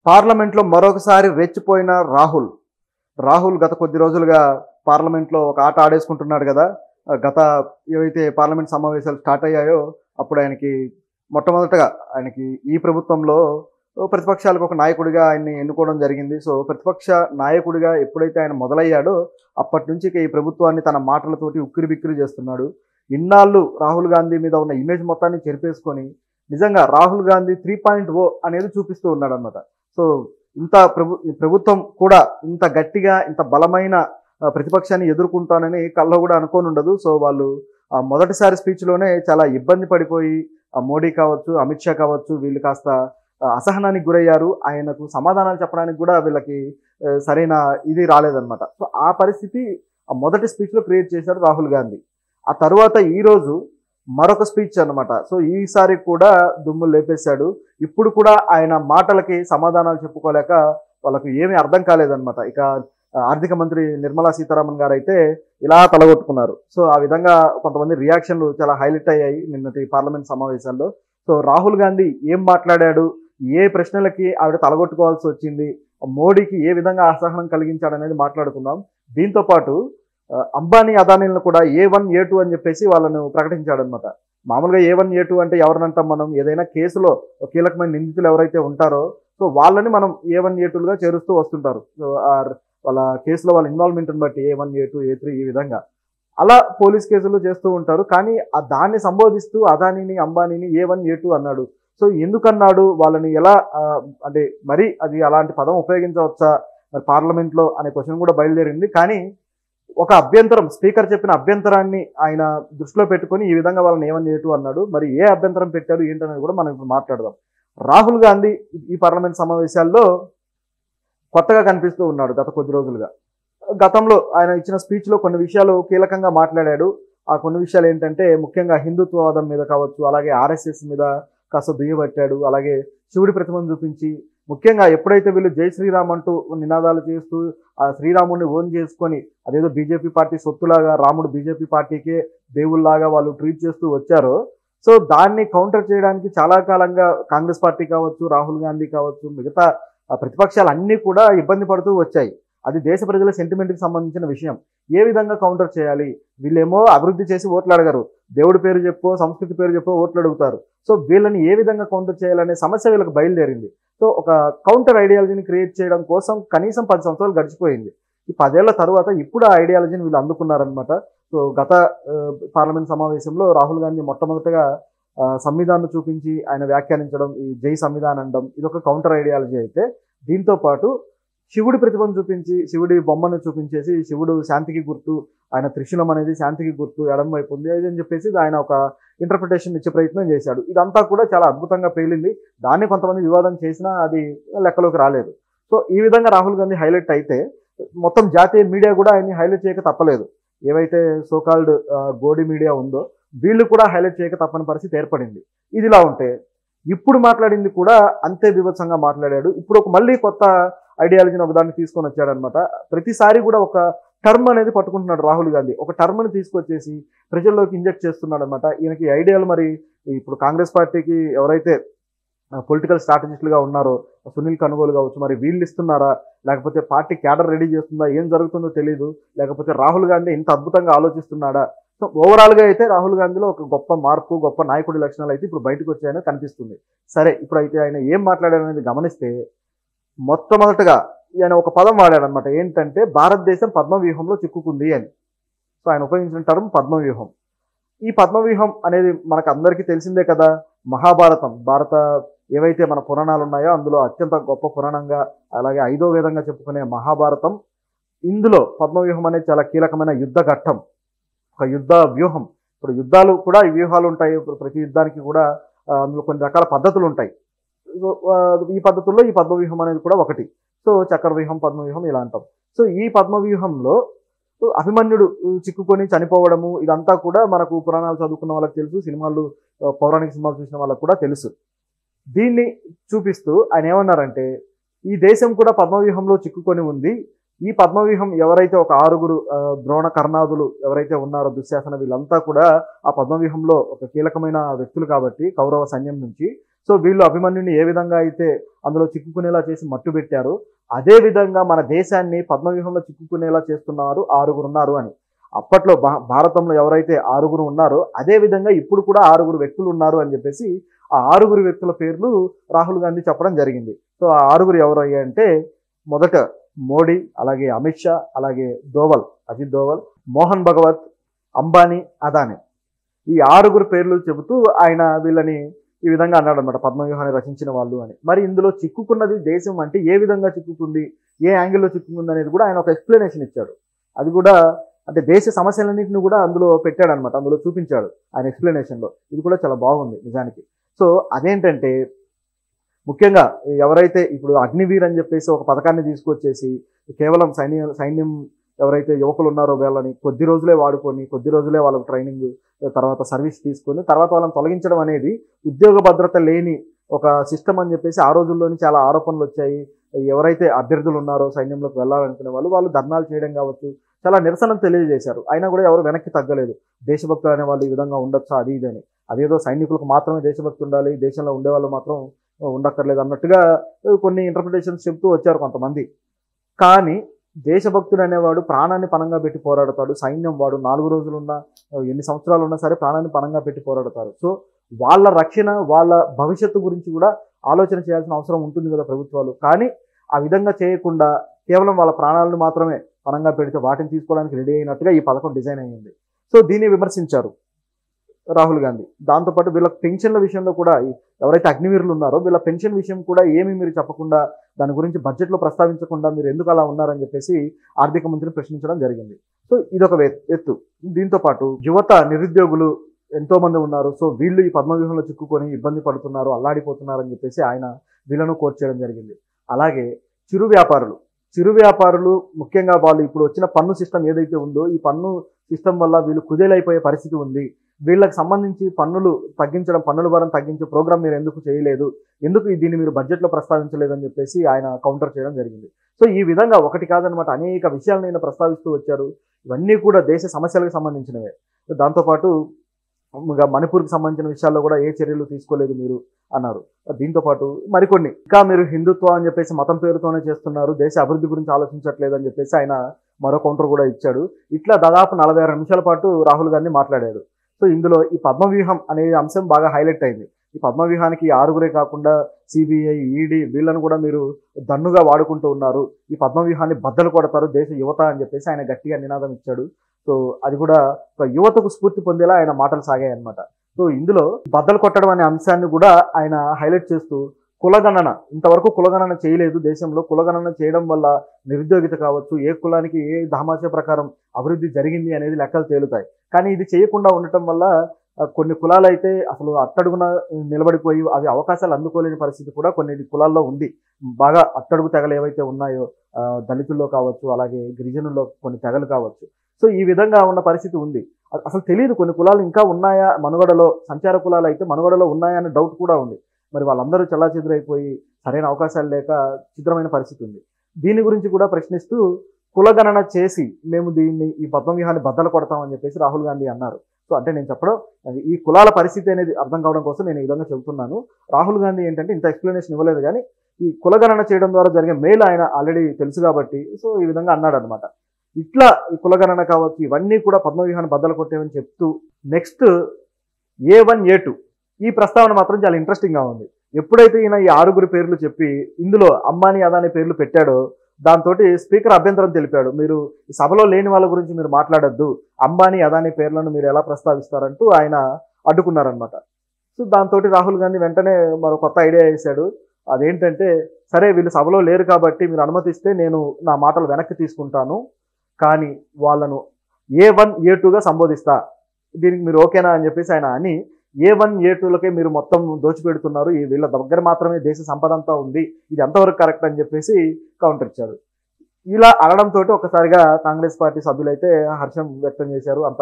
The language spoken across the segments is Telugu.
పార్లమెంట్లో మరొకసారి రెచ్చిపోయిన రాహుల్ గత కొద్ది రోజులుగా పార్లమెంట్లో ఒక ఆట ఆడేసుకుంటున్నాడు కదా. గత ఏవైతే పార్లమెంట్ సమావేశాలు స్టార్ట్ అయ్యాయో అప్పుడు ఆయనకి మొట్టమొదటగా ఈ ప్రభుత్వంలో ప్రతిపక్షాలకు ఒక నాయకుడిగా ఆయన్ని ఎన్నుకోవడం జరిగింది. సో ప్రతిపక్ష నాయకుడిగా ఎప్పుడైతే ఆయన మొదలయ్యాడో అప్పటి నుంచి ఈ ప్రభుత్వాన్ని తన మాటలతోటి ఉక్కిరిబిక్కిరి చేస్తున్నాడు. ఇన్నాళ్ళు రాహుల్ గాంధీ మీద ఉన్న ఇమేజ్ మొత్తాన్ని చెరిపేసుకొని నిజంగా రాహుల్ గాంధీ 3.0 అనేది చూపిస్తూ ఉన్నాడు అనమాట. సో ఇంత ప్రభుత్వం కూడా ఇంత గట్టిగా ఇంత బలమైన ప్రతిపక్షాన్ని ఎదుర్కొంటానని కల్లో కూడా అనుకోని ఉండదు. సో వాళ్ళు మొదటిసారి స్పీచ్లోనే చాలా ఇబ్బంది పడిపోయి మోడీ కావచ్చు, అమిత్ షా కావచ్చు, వీళ్ళు కాస్త అసహనానికి గురయ్యారు. ఆయనకు సమాధానాలు చెప్పడానికి కూడా వీళ్ళకి సరైన ఇది రాలేదన్నమాట. సో ఆ పరిస్థితి మొదటి స్పీచ్లో క్రియేట్ చేశాడు రాహుల్ గాంధీ. ఆ తర్వాత ఈరోజు మరొక స్పీచ్ అనమాట. సో ఈసారి కూడా దుమ్ములు లేపేశాడు. ఇప్పుడు కూడా ఆయన మాటలకి సమాధానాలు చెప్పుకోలేక వాళ్ళకు ఏమీ అర్థం కాలేదన్నమాట. ఇక ఆర్థిక మంత్రి నిర్మలా సీతారామన్ గారు అయితే ఇలా తలగొట్టుకున్నారు. సో ఆ విధంగా కొంతమంది రియాక్షన్లు చాలా హైలైట్ అయ్యాయి నిన్నటి పార్లమెంట్ సమావేశాల్లో. సో రాహుల్ గాంధీ ఏం మాట్లాడాడు, ఏ ప్రశ్నలకి ఆవిడ తలగొట్టుకోవాల్సి వచ్చింది, మోడీకి ఏ విధంగా అసహనం కలిగించాడనేది మాట్లాడుకుందాం. దీంతో పాటు అంబానీ అదానీలను కూడా A1 A2 అని చెప్పేసి వాళ్ళను ప్రకటించాడనమాట. మామూలుగా A1 A2 అంటే ఎవరినంటాం మనం, ఏదైనా కేసులో కీలకమైన నిందితులు ఎవరైతే ఉంటారో సో వాళ్ళని మనం A1 A2లుగా చేరుస్తూ వస్తుంటారు. సో వాళ్ళ కేసులో వాళ్ళ ఇన్వాల్వ్మెంట్ని బట్టి A1 A2 A3 ఈ విధంగా అలా పోలీస్ కేసులు చేస్తూ ఉంటారు. కానీ దాన్ని సంబోధిస్తూ అదానీని అంబానీని A1 A2 అన్నాడు. సో ఎందుకన్నాడు, వాళ్ళని ఎలా అంటే మరి అది అలాంటి పదం ఉపయోగించవచ్చా మరి పార్లమెంట్లో అనే క్వశ్చన్ కూడా బయలుదేరింది. కానీ ఒక అభ్యంతరం, స్పీకర్ చెప్పిన అభ్యంతరాన్ని ఆయన దృష్టిలో పెట్టుకొని ఈ విధంగా వాళ్ళని A1 A2 అన్నాడు. మరి ఏ అభ్యంతరం పెట్టారు ఏంటనేది కూడా మనం ఇప్పుడు మాట్లాడదాం. రాహుల్ గాంధీ ఈ పార్లమెంట్ సమావేశాల్లో కొత్తగా కనిపిస్తూ ఉన్నాడు గత కొద్ది రోజులుగా. గతంలో ఆయన ఇచ్చిన స్పీచ్లో కొన్ని విషయాలు కీలకంగా మాట్లాడాడు. ఆ కొన్ని విషయాలు ఏంటంటే ముఖ్యంగా హిందుత్వవాదం మీద కావచ్చు, అలాగే RSS మీద కాస్త దుయ్యబట్టాడు. అలాగే శివుడి ప్రతిమను చూపించి ముఖ్యంగా ఎప్పుడైతే వీళ్ళు జై శ్రీరామ్ అంటూ నినాదాలు చేస్తూ ఆ శ్రీరాముడిని ఓన్ చేసుకొని అదేదో బీజేపీ పార్టీ సొత్తులాగా రాముడు బీజేపీ పార్టీకే దేవుళ్లాగా వాళ్ళు ట్రీట్ చేస్తూ వచ్చారో సో దాన్ని కౌంటర్ చేయడానికి చాలా కాలంగా కాంగ్రెస్ పార్టీ కావచ్చు, రాహుల్ గాంధీ కావచ్చు, మిగతా ప్రతిపక్షాలు అన్నీ కూడా ఇబ్బంది పడుతూ వచ్చాయి. అది దేశ ప్రజల సెంటిమెంట్కి సంబంధించిన విషయం. ఏ విధంగా కౌంటర్ చేయాలి, వీళ్ళేమో అభివృద్ధి చేసి ఓట్లు అడగరు, దేవుడి పేరు చెప్పో సంస్కృతి పేరు చెప్పో ఓట్లు అడుగుతారు. సో వీళ్ళని ఏ విధంగా కౌంటర్ చేయాలనే సమస్య వీళ్ళకి బయలుదేరింది. సో ఒక కౌంటర్ ఐడియాలజీని క్రియేట్ చేయడం కోసం కనీసం 10 సంవత్సరాలు గడిచిపోయింది. ఈ 10 ఏళ్ల తర్వాత ఇప్పుడు ఆ ఐడియాలజీని వీళ్ళు అందుకున్నారనమాట. సో గత పార్లమెంట్ సమావేశంలో రాహుల్ గాంధీ మొట్టమొదటిగా సంవిధానం చూపించి ఆయన వ్యాఖ్యానించడం, ఈ జై సంవిధానం అనడం ఇదొక కౌంటర్ ఐడియాలజీ అయితే, దీంతో పాటు శివుడి ప్రతిభను చూపించి శివుడి బొమ్మను చూపించేసి శివుడు శాంతికి గుర్తు, ఆయన త్రిశూలం అనేది శాంతికి గుర్తు, ఎడం వైపు ఉంది అది అని చెప్పేసి ఆయన ఒక ఇంటర్ప్రిటేషన్ ఇచ్చే ప్రయత్నం చేశాడు. ఇదంతా కూడా చాలా అద్భుతంగా పేలింది. దాన్ని కొంతమంది వివాదం చేసినా అది లెక్కలోకి రాలేదు. సో ఈ విధంగా రాహుల్ గాంధీ హైలైట్ అయితే మొత్తం జాతీయ మీడియా కూడా ఆయన్ని హైలైట్ చేయక తప్పలేదు. ఏవైతే సోకాల్డ్ గోడి మీడియా ఉందో వీళ్ళు కూడా హైలైట్ చేయక తప్పని పరిస్థితి ఏర్పడింది. ఇదిలా ఉంటే ఇప్పుడు మాట్లాడింది కూడా అంతే బీభత్సంగా మాట్లాడాడు. ఇప్పుడు మళ్ళీ కొత్త ఐడియాలజీని ఒకదాన్ని తీసుకొని వచ్చాడనమాట. ప్రతిసారి కూడా ఒక టర్మ్ అనేది పట్టుకుంటున్నాడు రాహుల్ గాంధీ. ఒక టర్మ్ని తీసుకొచ్చేసి ప్రజల్లోకి ఇంజెక్ట్ చేస్తున్నాడు అనమాట. ఈయనకి ఐడియాలు మరి ఇప్పుడు కాంగ్రెస్ పార్టీకి ఎవరైతే పొలిటికల్ స్ట్రాటజిస్టులుగా ఉన్నారో సునీల్ కనుగోలు కావచ్చు, మరి వీళ్ళు ఇస్తున్నారా లేకపోతే పార్టీ క్యాడర్ రెడీ చేస్తుందా, ఏం జరుగుతుందో తెలియదు, లేకపోతే రాహుల్ గాంధీ ఇంత అద్భుతంగా ఆలోచిస్తున్నాడా. సో ఓవరాల్గా అయితే రాహుల్ గాంధీలో ఒక గొప్ప మార్పు, గొప్ప నాయకుడి లక్షణాలు అయితే ఇప్పుడు బయటకు వచ్చాయని కనిపిస్తుంది. సరే, ఇప్పుడు అయితే ఆయన ఏం మాట్లాడారనేది గమనిస్తే మొట్టమొదటగా ఆయన ఒక పదం వాడాడనమాట. ఏంటంటే భారతదేశం పద్మవ్యూహంలో చిక్కుకుంది అని. సో ఆయన ఉపయోగించిన టర్మ్ పద్మవ్యూహం. ఈ పద్మవ్యూహం అనేది మనకు అందరికీ తెలిసిందే కదా. మహాభారతం, ఏవైతే మన పురాణాలు ఉన్నాయో అందులో అత్యంత గొప్ప పురాణంగా, అలాగే 5వ వేదంగా చెప్పుకునే మహాభారతం, ఇందులో పద్మవ్యూహం అనేది చాలా కీలకమైన యుద్ధ ఘట్టం, ఒక యుద్ధ వ్యూహం. ఇప్పుడు యుద్ధాలు కూడా ఈ వ్యూహాలు ఉంటాయి. ఇప్పుడు ప్రతి యుద్ధానికి కూడా అందులో కొన్ని రకాల పద్ధతులు ఉంటాయి. ఈ పద్ధతుల్లో ఈ పద్మవ్యూహం అనేది కూడా ఒకటి. సో చక్రవ్యూహం, పద్మవ్యూహం ఇలా అంటాం. సో ఈ పద్మవ్యూహంలో అభిమన్యుడు చిక్కుకొని చనిపోవడము ఇదంతా కూడా మనకు పురాణాలు చదువుకున్న వాళ్ళకి తెలుసు, సినిమాలు పౌరాణిక సినిమాలు చూసిన వాళ్ళకి కూడా తెలుసు. దీన్ని చూపిస్తూ ఆయన ఏమన్నారంటే ఈ దేశం కూడా పద్మవ్యూహంలో చిక్కుకొని ఉంది. ఈ పద్మవ్యూహం ఎవరైతే ఒక 6 ద్రోణ కర్ణాదులు ఎవరైతే ఉన్నారో దుశ్శాసన వీళ్ళంతా కూడా ఆ పద్మవ్యూహంలో ఒక కీలకమైన వ్యక్తులు కాబట్టి కౌరవ సైన్యం నుంచి. సో వీళ్ళు అభిమన్యుని ఏ విధంగా అయితే అందులో చిక్కుకునేలా చేసి మట్టు పెట్టారు, అదే విధంగా మన దేశాన్ని పద్మవ్యూహంలో చిక్కుకునేలా చేస్తున్నారు 6 ఉన్నారు అని. అప్పట్లో భారతంలో ఎవరైతే 6 ఉన్నారో అదే విధంగా ఇప్పుడు కూడా 6 వ్యక్తులు ఉన్నారు అని చెప్పేసి ఆ 6 వ్యక్తుల పేర్లు రాహుల్ గాంధీ చెప్పడం జరిగింది. సో ఆ 6 ఎవరు అంటే మొదట మోడీ, అలాగే అమిత్ షా, అలాగే అజిత్ దోవల్, మోహన్ భగవత్, అంబానీ, అదానీ, ఈ 6 పేర్లు చెబుతూ ఆయన వీళ్ళని ఈ విధంగా అన్నాడు అనమాట, పద్మవ్యూహాన్ని రచించిన వాళ్ళు అని. మరి ఇందులో చిక్కుకున్నది దేశం అంటే ఏ విధంగా చిక్కుకుంది, ఏ యాంగిల్లో చిక్కుకుంది అనేది కూడా ఆయన ఒక ఎక్స్ప్లెనేషన్ ఇచ్చాడు. అది కూడా అంటే దేశ సమస్యలన్నింటినీ కూడా అందులో పెట్టాడు అనమాట, అందులో చూపించాడు ఆయన ఎక్స్ప్లెనేషన్లో. ఇది కూడా చాలా బాగుంది నిజానికి. సో అదేంటంటే ముఖ్యంగా ఎవరైతే ఇప్పుడు అగ్నివీర్ అని చెప్పేసి ఒక పథకాన్ని తీసుకొచ్చేసి కేవలం సైన్యం ఎవరైతే యువకులు ఉన్నారో వీళ్ళని కొద్ది రోజులే వాడుకొని, కొద్ది రోజులే వాళ్ళకి ట్రైనింగ్, తర్వాత సర్వీస్ తీసుకొని తర్వాత వాళ్ళని తొలగించడం అనేది ఉద్యోగ భద్రత లేని ఒక సిస్టమ్ అని చెప్పేసి ఆ రోజుల్లోని చాలా ఆరోపణలు వచ్చాయి. ఎవరైతే అభ్యర్థులు ఉన్నారో సైన్యంలోకి వెళ్ళాలనుకునే వాళ్ళు ధర్నాలు చేయడం కావచ్చు, చాలా నిరసన తెలియజేశారు. అయినా కూడా ఎవరు వెనక్కి తగ్గలేదు. దేశభక్తులు అనే వాళ్ళు ఈ విధంగా ఉండొచ్చా అది ఇది అని. అదేదో సైనికులకు మాత్రమే దేశభక్తి ఉండాలి, దేశంలో ఉండేవాళ్ళు మాత్రం ఉండక్కర్లేదు అన్నట్టుగా కొన్ని ఇంటర్ప్రిటేషన్స్ చెప్తూ వచ్చారు కొంతమంది. కానీ దేశభక్తుడు అనేవాడు ప్రాణాన్ని పణంగా పెట్టి పోరాడతాడు. సైన్యం వాడు 4 రోజులున్నా ఎన్ని సంవత్సరాలు ఉన్నా సరే ప్రాణాన్ని పణంగా పెట్టి పోరాడతారు. సో వాళ్ళ రక్షణ, వాళ్ళ భవిష్యత్తు గురించి కూడా ఆలోచన చేయాల్సిన అవసరం ఉంటుంది కదా ప్రభుత్వాలు. కానీ ఆ విధంగా చేయకుండా కేవలం వాళ్ళ ప్రాణాలను మాత్రమే పణంగా పెడితే వాటిని తీసుకోవడానికి రెడీ అయినట్టుగా ఈ పథకం డిజైన్ అయ్యింది. సో దీన్ని విమర్శించారు రాహుల్ గాంధీ. దాంతోపాటు వీళ్ళ పెన్షన్ల విషయంలో కూడా ఎవరైతే అగ్నివీరులు ఉన్నారో వీళ్ళ పెన్షన్ విషయం కూడా ఏమీ మీరు చెప్పకుండా, దాని గురించి బడ్జెట్లో ప్రస్తావించకుండా మీరు ఎందుకు అలా ఉన్నారని చెప్పేసి ఆర్థిక మంత్రిని ప్రశ్నించడం జరిగింది. సో ఇదొక ఎత్తు. దీంతో పాటు యువత నిరుద్యోగులు ఎంతో మంది ఉన్నారు. సో వీళ్ళు ఈ పద్మవ్యూహంలో చిక్కుకొని ఇబ్బంది పడుతున్నారు, అల్లాడిపోతున్నారు అని చెప్పేసి ఆయన వీళ్ళను కోట్ చేయడం జరిగింది. అలాగే చిరు వ్యాపారులు ముఖ్యంగా వాళ్ళు ఇప్పుడు వచ్చిన పన్ను సిస్టమ్ ఏదైతే ఉందో ఈ పన్ను సిస్టమ్ వల్ల వీళ్ళు కుదేలైపోయే పరిస్థితి ఉంది. వీళ్ళకి సంబంధించి పన్నుల భారం తగ్గించే ప్రోగ్రామ్ మీరు ఎందుకు చేయలేదు, ఎందుకు దీన్ని మీరు బడ్జెట్లో ప్రస్తావించలేదని చెప్పేసి ఆయన కౌంటర్ చేయడం జరిగింది. సో ఈ విధంగా ఒకటి కాదనమాట, అనేక విషయాలను ఆయన ప్రస్తావిస్తూ వచ్చారు. ఇవన్నీ కూడా దేశ సమస్యలకు సంబంధించినవే. దాంతోపాటు మణిపూర్కి సంబంధించిన విషయాల్లో కూడా ఏ చర్యలు తీసుకోలేదు మీరు అన్నారు. దీంతోపాటు మరికొన్ని ఇంకా మీరు హిందుత్వం అని చెప్పేసి మతం పేరుతోనే చేస్తున్నారు, దేశ అభివృద్ధి గురించి ఆలోచించట్లేదు అని చెప్పేసి ఆయన మరో కౌంటర్ కూడా ఇచ్చాడు. ఇట్లా దాదాపు 46 నిమిషాల పాటు రాహుల్ గాంధీ మాట్లాడాడు. సో ఇందులో ఈ పద్మవ్యూహం అనే అంశం బాగా హైలైట్ అయింది. ఈ పద్మవ్యూహానికి 6 కాకుండా సిబిఐ, ఈడీ వీళ్ళను కూడా మీరు దన్నుగా వాడుకుంటూ ఉన్నారు, ఈ పద్మవ్యూహాన్ని బద్దలు కొడతారు దేశ యువత అని చెప్పేసి ఆయన గట్టిగా నినాదం ఇచ్చాడు. సో అది కూడా ఒక యువతకు స్ఫూర్తి పొందేలా ఆయన మాటలు సాగాయి అనమాట. సో ఇందులో బద్దలు కొట్టడం అనే అంశాన్ని కూడా ఆయన హైలైట్ చేస్తూ కులగణన, ఇంతవరకు కులగణన చేయలేదు దేశంలో, కులగణన చేయడం వల్ల నిరుద్యోగిత కావచ్చు, ఏ కులానికి ఏ దామాష ప్రకారం అభివృద్ధి జరిగింది అనేది లెక్కలు తేలుతాయి. కానీ ఇది చేయకుండా ఉండటం వల్ల కొన్ని కులాలు అయితే అసలు అట్టడుగున నిలబడిపోయి అవి అవకాశాలు అందుకోలేని పరిస్థితి కూడా కొన్ని కులాల్లో ఉంది. బాగా అట్టడుగు తెగలు ఏవైతే ఉన్నాయో దళితుల్లో కావచ్చు, అలాగే గిరిజనుల్లో కొన్ని తెగలు కావచ్చు. సో ఈ విధంగా ఉన్న పరిస్థితి ఉంది. అసలు తెలియదు కొన్ని కులాలు ఇంకా ఉన్నాయా మనుగడలో, సంచార కులాలు అయితే మనుగడలో ఉన్నాయా అనే డౌట్ కూడా ఉంది. మరి వాళ్ళందరూ చెల్లాచెదురైపోయి సరైన అవకాశాలు లేక చిత్రమైన పరిస్థితి ఉంది. దీని గురించి కూడా ప్రశ్నిస్తూ కులగణన చేసి మేము ఈ పద్మవ్యూహాన్ని బద్దలు కొడతామని చెప్పేసి రాహుల్ గాంధీ అన్నారు. సో అంటే నేను చెప్పడం ఈ కులాల పరిస్థితి అనేది అర్థం కావడం కోసం నేను ఈ విధంగా చెబుతున్నాను. రాహుల్ గాంధీ ఏంటంటే ఇంత ఎక్స్ప్లెనేషన్ ఇవ్వలేదు, కానీ ఈ కులగణన చేయడం ద్వారా జరిగే మేలు ఆయన ఆల్రెడీ తెలుసు కాబట్టి సో ఈ విధంగా అన్నాడు అనమాట. ఇట్లా ఈ కులగణన కావచ్చు ఇవన్నీ కూడా పద్మవ్యూహాన్ని బద్దలు కొట్టేవని చెప్తూ నెక్స్ట్ A1 A2 ఈ ప్రస్తావన మాత్రం చాలా ఇంట్రెస్టింగ్గా ఉంది. ఎప్పుడైతే ఈయన ఈ 6 పేర్లు చెప్పి ఇందులో అంబానీ, అదానీ పేర్లు పెట్టాడో దాంతో స్పీకర్ అభ్యంతరం తెలిపాడు. మీరు ఈ సభలో లేని వాళ్ళ గురించి మీరు మాట్లాడొద్దు, అంబానీ, అదానీ పేర్లను మీరు ఎలా ప్రస్తావిస్తారంటూ ఆయన అడ్డుకున్నారనమాట. సో దాంతో రాహుల్ గాంధీ వెంటనే మరో కొత్త ఐడియా వేశాడు. అదేంటంటే సరే వీళ్ళు సభలో లేరు కాబట్టి మీరు అనుమతిస్తే నేను నా మాటలు వెనక్కి తీసుకుంటాను, కానీ వాళ్ళను A1 A2గా సంబోధిస్తా, దీనికి మీరు ఓకేనా అని చెప్పేసి ఆయన అని A1 A2లకే మీరు మొత్తం దోచిపెడుతున్నారు, వీళ్ళ దగ్గర మాత్రమే దేశ సంపద అంతా ఉంది, ఇది ఎంతవరకు కరెక్ట్ అని చెప్పేసి కౌంటర్ ఇచ్చాడు. ఇలా అనడంతో ఒకసారిగా కాంగ్రెస్ పార్టీ సభ్యులైతే హర్షం వ్యక్తం చేశారు, అంత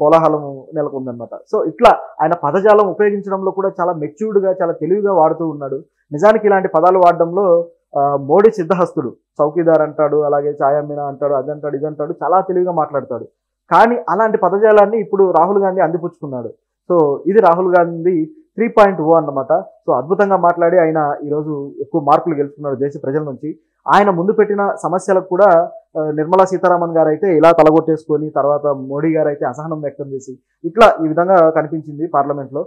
కోలాహలం నెలకొందనమాట. సో ఇట్లా ఆయన పదజాలం ఉపయోగించడంలో కూడా చాలా మెచ్యూర్డ్గా, చాలా తెలివిగా వాడుతూ ఉన్నాడు. నిజానికి ఇలాంటి పదాలు వాడడంలో మోడీ సిద్ధహస్తుడు, చౌకీదార్ అంటాడు, అలాగే ఛాయామీనా అంటాడు, అదంటాడు ఇదంటాడు, చాలా తెలివిగా మాట్లాడతాడు. కానీ అలాంటి పదజాలాన్ని ఇప్పుడు రాహుల్ గాంధీ అందిపుచ్చుకున్నాడు. సో ఇది రాహుల్ గాంధీ 3.0 అన్నమాట. సో అద్భుతంగా మాట్లాడి ఆయన ఈరోజు ఎక్కువ మార్కులు గెలుచుకున్నారు దేశ ప్రజల నుంచి. ఆయన ముందు పెట్టిన సమస్యలకు కూడా నిర్మలా సీతారామన్ గారు అయితే ఇలా తలగొట్టేసుకొని, తర్వాత మోడీ గారు అయితే అసహనం వ్యక్తం చేసి, ఇట్లా ఈ విధంగా కనిపించింది పార్లమెంట్లో.